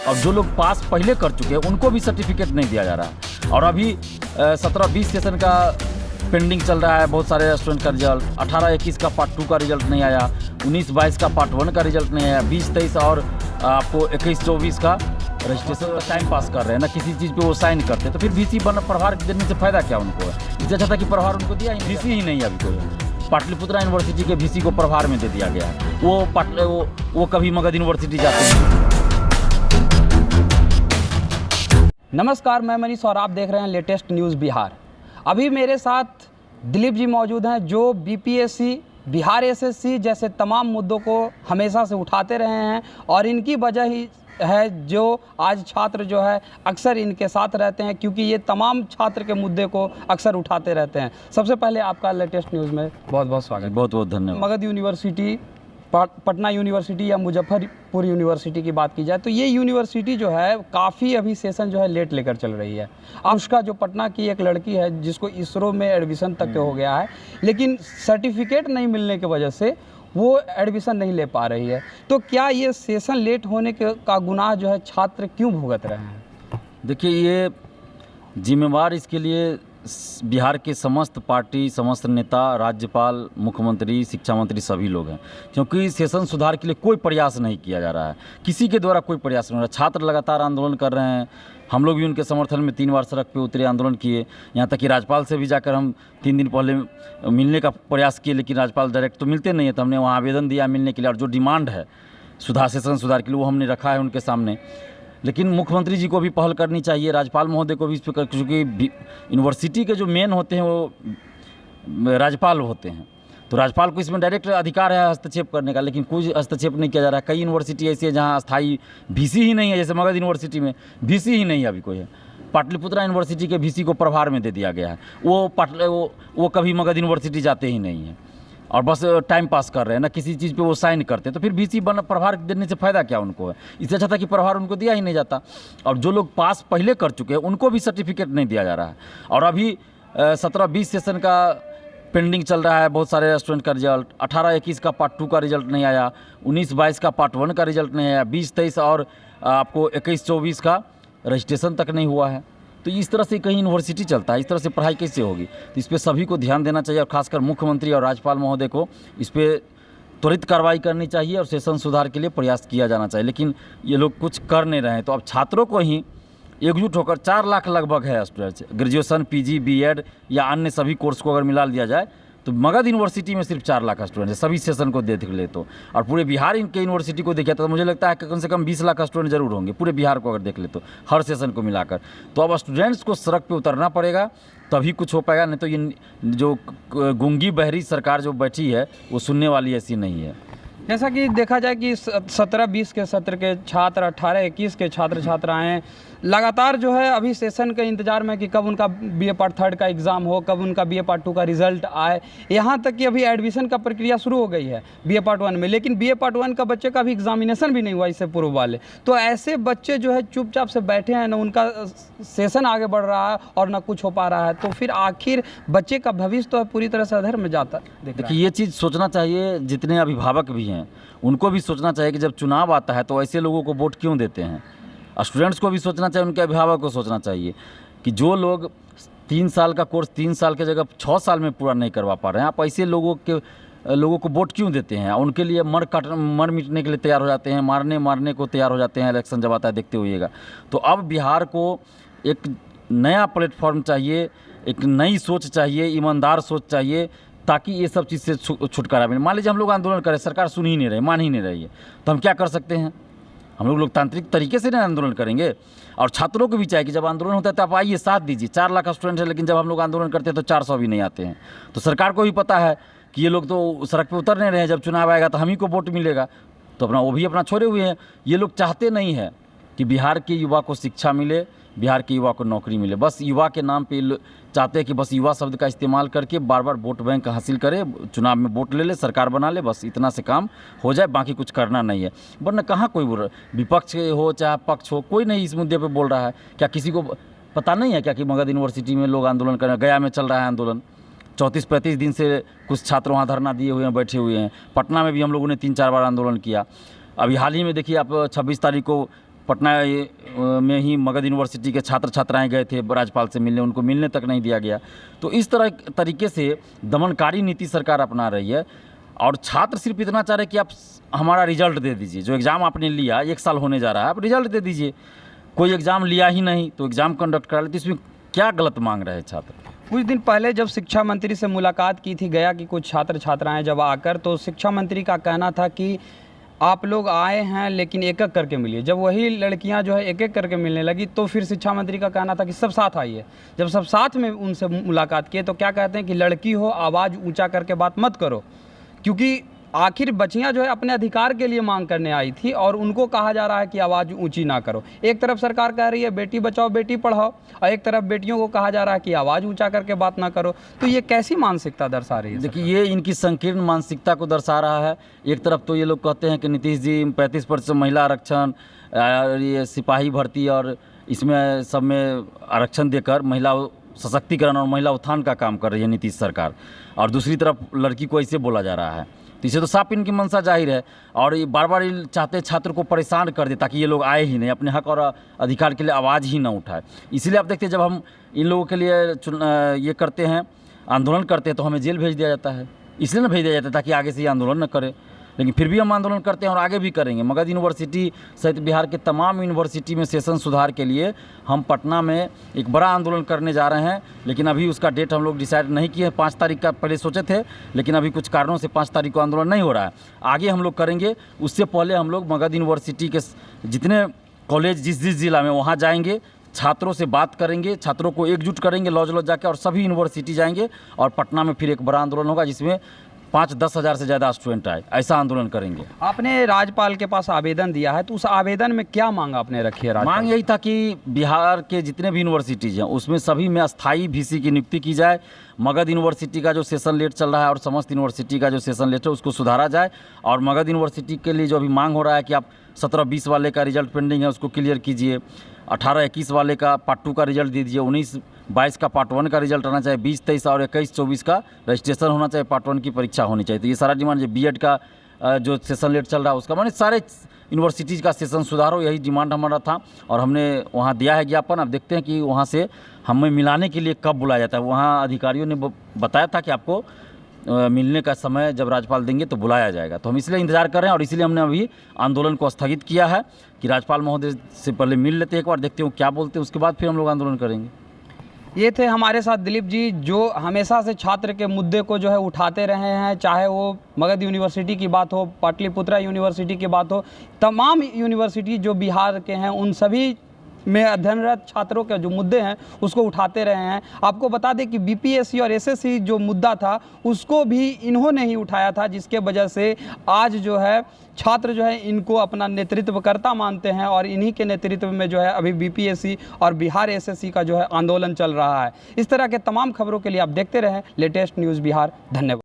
और जो लोग पास पहले कर चुके हैं उनको भी सर्टिफिकेट नहीं दिया जा रहा है। और अभी 17-20 सेशन का पेंडिंग चल रहा है, बहुत सारे स्टूडेंट का रिजल्ट। 18-21 का पार्ट 2 का रिजल्ट नहीं आया, 19-22 का पार्ट 1 का रिजल्ट नहीं आया, 20-23 और आपको 21-24 का रजिस्ट्रेशन का टाइम पास कर रहे हैं ना, किसी चीज़ पे वो साइन करते हैं। तो फिर VC प्रभार देने से फ़ायदा क्या उनको है? इससे अच्छा था कि प्रभार उनको दिया ही, VC ही नहीं है अभी कोई। पाटलिपुत्रा यूनिवर्सिटी के VC को प्रभार में दे दिया गया है। वो कभी मगध यूनिवर्सिटी जाते हैं। नमस्कार, मैं मनीष और आप देख रहे हैं लेटेस्ट न्यूज़ बिहार। अभी मेरे साथ दिलीप जी मौजूद हैं जो BPSC, बिहार SSC जैसे तमाम मुद्दों को हमेशा से उठाते रहे हैं और इनकी वजह ही है जो आज छात्र जो है अक्सर इनके साथ रहते हैं, क्योंकि ये तमाम छात्र के मुद्दे को अक्सर उठाते रहते हैं। सबसे पहले आपका लेटेस्ट न्यूज़ में बहुत बहुत स्वागत। बहुत बहुत धन्यवाद। मगध यूनिवर्सिटी, पटना यूनिवर्सिटी या मुजफ्फरपुर यूनिवर्सिटी की बात की जाए तो ये यूनिवर्सिटी जो है काफ़ी अभी सेशन जो है लेट लेकर चल रही है। अनुष्का जो पटना की एक लड़की है जिसको इसरो में एडमिशन तक हो गया है, लेकिन सर्टिफिकेट नहीं मिलने की वजह से वो एडमिशन नहीं ले पा रही है। तो क्या ये सेशन लेट होने का गुनाह जो है छात्र क्यों भुगत रहे हैं? देखिए, ये जिम्मेवार इसके लिए बिहार के समस्त पार्टी, समस्त नेता, राज्यपाल, मुख्यमंत्री, शिक्षा मंत्री सभी लोग हैं, क्योंकि सेशन सुधार के लिए कोई प्रयास नहीं किया जा रहा है। किसी के द्वारा कोई प्रयास नहीं हो रहा। छात्र लगातार आंदोलन कर रहे हैं, हम लोग भी उनके समर्थन में 3 बार सड़क पे उतरे, आंदोलन किए। यहाँ तक कि राज्यपाल से भी जाकर हम 3 दिन पहले मिलने का प्रयास किए, लेकिन राज्यपाल डायरेक्ट तो मिलते नहीं है। तो हमने वहाँ आवेदन दिया मिलने के लिए, और जो डिमांड है सेशन सुधार के लिए वो हमने रखा है उनके सामने। लेकिन मुख्यमंत्री जी को भी पहल करनी चाहिए, राज्यपाल महोदय को भी इस पर, क्योंकि यूनिवर्सिटी के जो मेन होते हैं वो राज्यपाल होते हैं, तो राज्यपाल को इसमें डायरेक्ट अधिकार है हस्तक्षेप करने का, लेकिन कोई हस्तक्षेप नहीं किया जा रहा है। कई यूनिवर्सिटी ऐसी है जहाँ अस्थायी VC ही नहीं है, जैसे मगध यूनिवर्सिटी में VC ही नहीं है अभी कोई है। पाटलिपुत्रा यूनिवर्सिटी के VC को प्रभार में दे दिया गया है। वो कभी मगध यूनिवर्सिटी जाते ही नहीं हैं और बस टाइम पास कर रहे हैं ना, किसी चीज़ पे वो साइन करते हैं। तो फिर VC प्रभार देने से फ़ायदा क्या उनको है? इससे अच्छा था कि प्रभार उनको दिया ही नहीं जाता। और जो लोग पास पहले कर चुके हैं उनको भी सर्टिफिकेट नहीं दिया जा रहा है। और अभी 17-20 सेशन का पेंडिंग चल रहा है, बहुत सारे स्टूडेंट का रिजल्ट। 18-21 का पार्ट 2 का रिजल्ट नहीं आया, 19-22 का पार्ट 1 का रिजल्ट नहीं आया, 20-23 और आपको 21-24 का रजिस्ट्रेशन तक नहीं हुआ है। तो इस तरह से कहीं यूनिवर्सिटी चलता है, इस तरह से पढ़ाई कैसे होगी? तो इस पर सभी को ध्यान देना चाहिए, और खासकर मुख्यमंत्री और राज्यपाल महोदय को इस पर त्वरित कार्रवाई करनी चाहिए और सेशन सुधार के लिए प्रयास किया जाना चाहिए। लेकिन ये लोग कुछ कर नहीं रहे हैं। तो अब छात्रों को ही एकजुट होकर 4 लाख लगभग है स्टूडेंट्स, ग्रेजुएशन, PG, B.Ed या अन्य सभी कोर्स को अगर मिला लिया जाए तो मगध यूनिवर्सिटी में सिर्फ 4 लाख स्टूडेंट है, सभी सेशन को देख ले तो। और पूरे बिहार इनके यूनिवर्सिटी को देखा तो मुझे लगता है कि कम से कम 20 लाख स्टूडेंट जरूर होंगे पूरे बिहार को अगर देख ले तो, हर सेशन को मिलाकर। तो अब स्टूडेंट्स को सड़क पे उतरना पड़ेगा, तभी कुछ हो पाएगा, नहीं तो ये जो गूंगी बहरी सरकार जो बैठी है वो सुनने वाली ऐसी नहीं है। जैसा कि देखा जाए कि 17-20 के सत्र के छात्र, 18-21 के छात्र छात्राएँ लगातार जो है अभी सेशन के इंतज़ार में कि कब उनका BA पार्ट 3 का एग्ज़ाम हो, कब उनका BA पार्ट 2 का रिज़ल्ट आए। यहाँ तक कि अभी एडमिशन का प्रक्रिया शुरू हो गई है BA पार्ट 1 में, लेकिन BA पार्ट 1 का बच्चे का भी एग्जामिनेशन भी नहीं हुआ इससे पूर्व वाले। तो ऐसे बच्चे जो है चुपचाप से बैठे हैं, ना उनका सेशन आगे बढ़ रहा है और ना कुछ हो पा रहा है। तो फिर आखिर बच्चे का भविष्य तो पूरी तरह से अधर में जाता। देखिए, ये चीज़ सोचना चाहिए, जितने अभिभावक भी हैं उनको भी सोचना चाहिए कि जब चुनाव आता है तो ऐसे लोगों को वोट क्यों देते हैं। स्टूडेंट्स को भी सोचना चाहिए, उनके अभिभावक को सोचना चाहिए कि जो लोग 3 साल का कोर्स 3 साल की जगह 6 साल में पूरा नहीं करवा पा रहे हैं, आप ऐसे लोगों को वोट क्यों देते हैं? उनके लिए मर मिटने के लिए तैयार हो जाते हैं, मारने को तैयार हो जाते हैं इलेक्शन जब आता है, देखते हुएगा। तो अब बिहार को एक नया प्लेटफॉर्म चाहिए, एक नई सोच चाहिए, ईमानदार सोच चाहिए, ताकि ये सब चीज़ से छुटकारा मिले। मान लीजिए हम लोग आंदोलन करें, सरकार सुन ही नहीं रही, मान ही नहीं रही है, तो हम क्या कर सकते हैं? हम लोग लोकतांत्रिक तरीके से ना आंदोलन करेंगे। और छात्रों को भी चाहिए कि जब आंदोलन होता है तो आप आइए, साथ दीजिए। 4 लाख स्टूडेंट है, लेकिन जब हम लोग आंदोलन करते हैं तो 400 भी नहीं आते हैं। तो सरकार को भी पता है कि ये लोग तो सड़क पे उतर नहीं रहे हैं, जब चुनाव आएगा तो हम ही को वोट मिलेगा, तो वो भी अपना छोड़े हुए हैं। ये लोग चाहते नहीं है कि बिहार के युवा को शिक्षा मिले, बिहार के युवा को नौकरी मिले। बस युवा के नाम पे चाहते हैं कि बस युवा शब्द का इस्तेमाल करके बार बार वोट बैंक हासिल करे, चुनाव में वोट ले ले, सरकार बना ले, बस इतना से काम हो जाए, बाकी कुछ करना नहीं है। वरना कहाँ कोई विपक्ष हो चाहे पक्ष हो, कोई नहीं इस मुद्दे पे बोल रहा है। क्या किसी को पता नहीं है क्या कि मगध यूनिवर्सिटी में लोग आंदोलन कर रहे हैं? गया में चल रहा है आंदोलन, 34-35 दिन से कुछ छात्र वहाँ धरना दिए हुए हैं, बैठे हुए हैं। पटना में भी हम लोगों ने 3-4 बार आंदोलन किया। अभी हाल ही में देखिए आप 26 तारीख को पटना में ही मगध यूनिवर्सिटी के छात्र छात्राएं गए थे राज्यपाल से मिलने, उनको मिलने तक नहीं दिया गया। तो इस तरीके से दमनकारी नीति सरकार अपना रही है। और छात्र सिर्फ इतना चाह रहे कि आप हमारा रिजल्ट दे दीजिए, जो एग्ज़ाम आपने लिया 1 साल होने जा रहा है, आप रिजल्ट दे दीजिए। कोई एग्ज़ाम लिया ही नहीं तो एग्ज़ाम कंडक्ट करा लेते, इसमें क्या गलत मांग रहे हैं छात्र? कुछ दिन पहले जब शिक्षा मंत्री से मुलाकात की थी गया कि कुछ छात्र छात्राएं जब आकर, तो शिक्षा मंत्री का कहना था कि आप लोग आए हैं लेकिन एक एक करके मिलिए। जब वही लड़कियां जो है एक एक करके मिलने लगी तो फिर शिक्षा मंत्री का कहना था कि सब साथ आइए। जब सब साथ में उनसे मुलाकात किए तो क्या कहते हैं कि लड़की हो आवाज़ ऊंचा करके बात मत करो, क्योंकि आखिर बच्चियां जो है अपने अधिकार के लिए मांग करने आई थी और उनको कहा जा रहा है कि आवाज़ ऊंची ना करो। एक तरफ सरकार कह रही है बेटी बचाओ बेटी पढ़ाओ, और एक तरफ बेटियों को कहा जा रहा है कि आवाज़ ऊंचा करके बात ना करो। तो ये कैसी मानसिकता दर्शा रही है? देखिए, ये इनकी संकीर्ण मानसिकता को दर्शा रहा है। एक तरफ तो ये लोग कहते हैं कि नीतीश जी 35% महिला आरक्षण, ये सिपाही भर्ती और इसमें सब में आरक्षण देकर महिला सशक्तिकरण और महिला उत्थान का काम कर रही है नीतीश सरकार, और दूसरी तरफ लड़की को ऐसे बोला जा रहा है। तो इसे तो साफ इनकी मंशा जाहिर है, और ये बार बार चाहते हैं छात्र को परेशान कर दे ताकि ये लोग आए ही नहीं, अपने हक और अधिकार के लिए आवाज़ ही ना उठाए। इसीलिए आप देखते हैं जब हम इन लोगों के लिए ये करते हैं, आंदोलन करते हैं, तो हमें जेल भेज दिया जाता है। इसलिए ना भेज दिया जाता है ताकि आगे से ये आंदोलन न करें, लेकिन फिर भी हम आंदोलन करते हैं और आगे भी करेंगे। मगध यूनिवर्सिटी सहित बिहार के तमाम यूनिवर्सिटी में सेशन सुधार के लिए हम पटना में एक बड़ा आंदोलन करने जा रहे हैं, लेकिन अभी उसका डेट हम लोग डिसाइड नहीं किए। 5 तारीख का पहले सोचे थे, लेकिन अभी कुछ कारणों से 5 तारीख को आंदोलन नहीं हो रहा है। आगे हम लोग करेंगे। उससे पहले हम लोग मगध यूनिवर्सिटी के जितने कॉलेज जिस जिला में वहाँ जाएंगे, छात्रों से बात करेंगे, छात्रों को एकजुट करेंगे लॉज जाके, और सभी यूनिवर्सिटी जाएंगे और पटना में फिर एक बड़ा आंदोलन होगा जिसमें 5-10 हज़ार से ज़्यादा स्टूडेंट आए। ऐसा आंदोलन करेंगे। आपने राज्यपाल के पास आवेदन दिया है, तो उस आवेदन में क्या मांग आपने रखी है? मांग यही था कि बिहार के जितने भी यूनिवर्सिटीज़ हैं उसमें सभी में अस्थाई वीसी की नियुक्ति की जाए। मगध यूनिवर्सिटी का जो सेशन लेट चल रहा है और समस्त यूनिवर्सिटी का जो सेशन लेट है उसको सुधारा जाए, और मगध यूनिवर्सिटी के लिए जो अभी मांग हो रहा है कि आप 17-20 वाले का रिजल्ट पेंडिंग है उसको क्लियर कीजिए, 18-21 वाले का पार्ट 2 का रिजल्ट दे दीजिए, 19-22 का पार्ट 1 का रिजल्ट आना चाहिए, 20-23 और 21-24 का रजिस्ट्रेशन होना चाहिए, पार्ट 1 की परीक्षा होनी चाहिए। तो ये सारा डिमांड, जो बीएड का जो सेशन लेट चल रहा है उसका, माने सारे यूनिवर्सिटीज़ का सेशन सुधारो, यही डिमांड हमारा था और हमने वहाँ दिया है ज्ञापन। अब देखते हैं कि वहाँ से हमें मिलाने के लिए कब बुलाया जाता है। वहाँ अधिकारियों ने बताया था कि आपको मिलने का समय जब राज्यपाल देंगे तो बुलाया जाएगा। तो हम इसलिए इंतजार कर रहे हैं और इसीलिए हमने अभी आंदोलन को स्थगित किया है कि राज्यपाल महोदय से पहले मिल लेते हैं, एक बार देखते हैं क्या बोलते हैं, उसके बाद फिर हम लोग आंदोलन करेंगे। ये थे हमारे साथ दिलीप जी, जो हमेशा से छात्र के मुद्दे को जो है उठाते रहे हैं, चाहे वो मगध यूनिवर्सिटी की बात हो, पाटलिपुत्रा यूनिवर्सिटी की बात हो, तमाम यूनिवर्सिटी जो बिहार के हैं उन सभी में अध्ययनरत छात्रों के जो मुद्दे हैं उसको उठाते रहे हैं। आपको बता दें कि बीपीएससी और एसएससी जो मुद्दा था उसको भी इन्होंने ही उठाया था, जिसके वजह से आज जो है छात्र जो है इनको अपना नेतृत्वकर्ता मानते हैं और इन्हीं के नेतृत्व में जो है अभी बीपीएससी और बिहार एसएससी का जो है आंदोलन चल रहा है। इस तरह के तमाम खबरों के लिए आप देखते रहें लेटेस्ट न्यूज़ बिहार। धन्यवाद।